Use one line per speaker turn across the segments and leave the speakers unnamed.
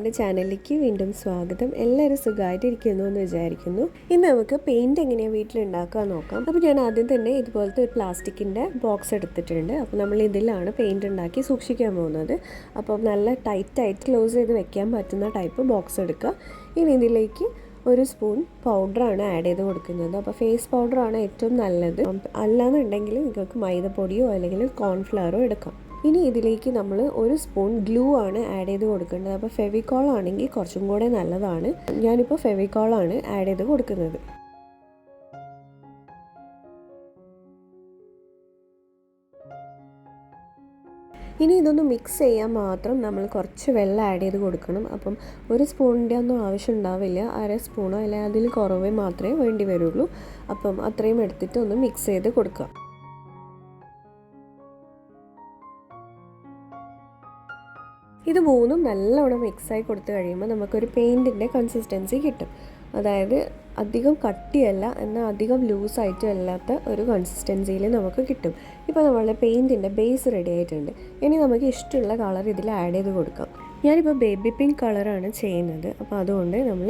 എൻ്റെ ചാനലിലേക്ക് വീണ്ടും സ്വാഗതം. എല്ലാവരും സുഖമായിട്ടിരിക്കുന്നു എന്ന് വിചാരിക്കുന്നു. ഇന്ന് നമുക്ക് പെയിൻറ്റ് എങ്ങനെയാണ് വീട്ടിലുണ്ടാക്കാൻ നോക്കാം. അപ്പോൾ ഞാൻ ആദ്യം തന്നെ ഇതുപോലത്തെ ഒരു പ്ലാസ്റ്റിക്കിൻ്റെ ബോക്സ് എടുത്തിട്ടുണ്ട്. അപ്പോൾ നമ്മൾ ഇതിലാണ് പെയിൻറ്റ് ഉണ്ടാക്കി സൂക്ഷിക്കാൻ പോകുന്നത്. അപ്പോൾ നല്ല ടൈറ്റായിട്ട് ക്ലോസ് ചെയ്ത് വെക്കാൻ പറ്റുന്ന ടൈപ്പ് ബോക്സ് എടുക്കുക. ഇനി ഇതിലേക്ക് ഒരു സ്പൂൺ പൗഡറാണ് ആഡ് ചെയ്ത് കൊടുക്കുന്നത്. അപ്പോൾ ഫേസ് പൗഡറാണ് ഏറ്റവും നല്ലത്. അല്ലാന്നുണ്ടെങ്കിൽ നിങ്ങൾക്ക് മൈദപ്പൊടിയോ അല്ലെങ്കിൽ കോൺഫ്ലവറോ എടുക്കാം. ഇനി ഇതിലേക്ക് നമ്മൾ ഒരു സ്പൂൺ ഗ്ലൂ ആണ് ആഡ് ചെയ്ത് കൊടുക്കേണ്ടത്. അപ്പോൾ ഫെവിക്കോൾ ആണെങ്കിൽ കുറച്ചും കൂടെ നല്ലതാണ്. ഞാനിപ്പോൾ ഫെവിക്കോളാണ് ആഡ് ചെയ്ത് കൊടുക്കുന്നത്. ഇനി ഇതൊന്ന് മിക്സ് ചെയ്യാൻ മാത്രം നമ്മൾ കുറച്ച് വെള്ളം ആഡ് ചെയ്ത് കൊടുക്കണം. അപ്പം ഒരു സ്പൂണിൻ്റെ ഒന്നും ആവശ്യം ഉണ്ടാവില്ല, അര സ്പൂണോ അല്ലെങ്കിൽ അതിൽ കുറവേ മാത്രമേ വേണ്ടി വരുള്ളൂ. അപ്പം അത്രയും എടുത്തിട്ട് ഒന്ന് മിക്സ് ചെയ്ത് കൊടുക്കുക. ഇത് മൂന്നും നല്ലവണ്ണം മിക്സായി കൊടുത്തു കഴിയുമ്പോൾ നമുക്കൊരു പെയിൻറ്റിൻ്റെ കൺസിസ്റ്റൻസി കിട്ടും. അതായത് അധികം കട്ടിയല്ല എന്നാൽ അധികം ലൂസായിട്ടും അല്ലാത്ത ഒരു കൺസിസ്റ്റൻസിയിൽ നമുക്ക് കിട്ടും. ഇപ്പോൾ നമ്മളുടെ പെയിൻറ്റിൻ്റെ ബേസ് റെഡി ആയിട്ടുണ്ട്. ഇനി നമുക്ക് ഇഷ്ടമുള്ള കളർ ഇതിൽ ആഡ് ചെയ്ത് കൊടുക്കാം. ഞാനിപ്പോൾ ബേബി പിങ്ക് കളറാണ് ചെയ്യുന്നത്. അപ്പോൾ അതുകൊണ്ട് നമ്മൾ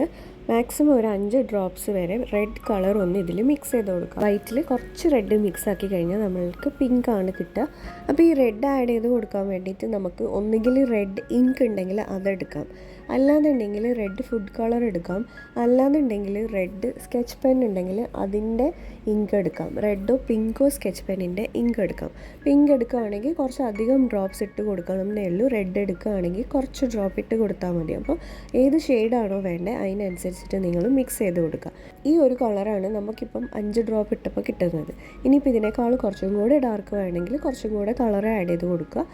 മാക്സിമം ഒരു 5 ഡ്രോപ്സ് വരെ റെഡ് കളർ ഒന്ന് ഇതിൽ മിക്സ് ചെയ്ത് കൊടുക്കാം. വൈറ്റിൽ കുറച്ച് റെഡ് മിക്സ് ആക്കി കഴിഞ്ഞാൽ നമ്മൾക്ക് പിങ്ക് ആണ് കിട്ടുക. അപ്പോൾ ഈ റെഡ് ആഡ് ചെയ്ത് കൊടുക്കാൻ വേണ്ടിയിട്ട് നമുക്ക് ഒന്നുകിൽ റെഡ് ഇങ്ക് ഉണ്ടെങ്കിൽ അതെടുക്കാം, അല്ലാന്നുണ്ടെങ്കിൽ റെഡ് ഫുഡ് കളർ എടുക്കാം, അല്ലാന്നുണ്ടെങ്കിൽ റെഡ് സ്കെച്ച് പെൻ ഉണ്ടെങ്കിൽ അതിൻ്റെ ഇങ്ക് എടുക്കാം. റെഡോ പിങ്കോ സ്കെച്ച് പെന്നിൻ്റെ ഇങ്ക് എടുക്കാം. പിങ്ക് എടുക്കുകയാണെങ്കിൽ കുറച്ച് അധികം ഡ്രോപ്സ് ഇട്ട് കൊടുക്കണമെന്നേ ഉള്ളൂ. റെഡ് എടുക്കുകയാണെങ്കിൽ കുറച്ച് ഡ്രോപ്പ് ഇട്ട് കൊടുത്താൽ മതി. അപ്പോൾ ഏത് ഷെയ്ഡാണോ വേണ്ടത് അതിനനുസരിച്ചിട്ട് നിങ്ങൾ മിക്സ് ചെയ്ത് കൊടുക്കുക. ഈ ഒരു കളറാണ് നമുക്കിപ്പം 5 ഡ്രോപ്പ് ഇട്ടപ്പോൾ കിട്ടുന്നത്. ഇനിയിപ്പോൾ ഇതിനേക്കാൾ കുറച്ചും കൂടെ ഡാർക്ക് വേണമെങ്കിൽ കുറച്ചും കൂടെ കളർ ആഡ് ചെയ്ത് കൊടുക്കുക.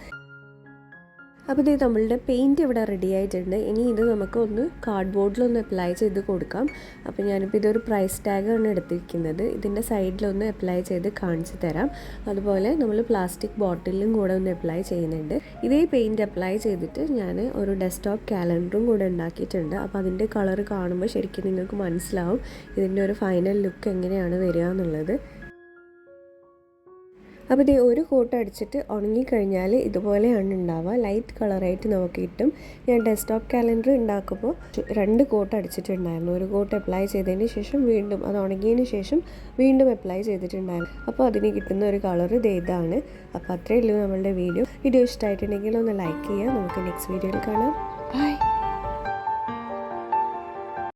അപ്പോൾ ഇത് നമ്മളുടെ പെയിൻറ്റ് ഇവിടെ റെഡി ആയിട്ടുണ്ട്. ഇനി ഇത് നമുക്ക് ഒന്ന് കാർഡ്ബോർഡിലൊന്ന് അപ്ലൈ ചെയ്ത് കൊടുക്കാം. അപ്പോൾ ഞാനിപ്പോൾ ഇതൊരു പ്രൈസ് ടാഗാണ് എടുത്തിരിക്കുന്നത്. ഇതിൻ്റെ സൈഡിലൊന്ന് അപ്ലൈ ചെയ്ത് കാണിച്ചു തരാം. അതുപോലെ നമ്മൾ പ്ലാസ്റ്റിക് ബോട്ടിലും കൂടെ ഒന്ന് അപ്ലൈ ചെയ്യുന്നുണ്ട്. ഇതേ പെയിൻറ്റ് അപ്ലൈ ചെയ്തിട്ട് ഞാൻ ഒരു ഡെസ്ക്ടോപ്പ് കാലണ്ടറും കൂടെ ഉണ്ടാക്കിയിട്ടുണ്ട്. അപ്പോൾ അതിൻ്റെ കളർ കാണുമ്പോൾ ശരിക്കും നിങ്ങൾക്ക് മനസ്സിലാവും ഇതിൻ്റെ ഒരു ഫൈനൽ ലുക്ക് എങ്ങനെയാണ് വരിക എന്നുള്ളത്. അപ്പോൾ ഇത് ഒരു കോട്ട് അടിച്ചിട്ട് ഉണങ്ങിക്കഴിഞ്ഞാൽ ഇതുപോലെയാണ് ഉണ്ടാവുക. ലൈറ്റ് കളറായിട്ട് നമുക്ക് കിട്ടും. ഞാൻ ഡെസ്ക്ടോപ്പ് കാലണ്ടർ ഉണ്ടാക്കുമ്പോൾ 2 കോട്ട് അടിച്ചിട്ടുണ്ടായിരുന്നു. ഒരു കോട്ട് അപ്ലൈ ചെയ്തതിന് ശേഷം വീണ്ടും അത് ഉണങ്ങിയതിന് ശേഷം വീണ്ടും അപ്ലൈ ചെയ്തിട്ടുണ്ടായിരുന്നു. അപ്പോൾ അതിന് കിട്ടുന്ന ഒരു കളർ ഇതാണ്. അപ്പോൾ അത്രയേ ഉള്ളൂ നമ്മളുടെ വീഡിയോ. വീഡിയോ ഇഷ്ടമായിട്ടുണ്ടെങ്കിൽ ഒന്ന് ലൈക്ക് ചെയ്യുക. നമുക്ക് നെക്സ്റ്റ് വീഡിയോയിൽ കാണാം. ബൈ.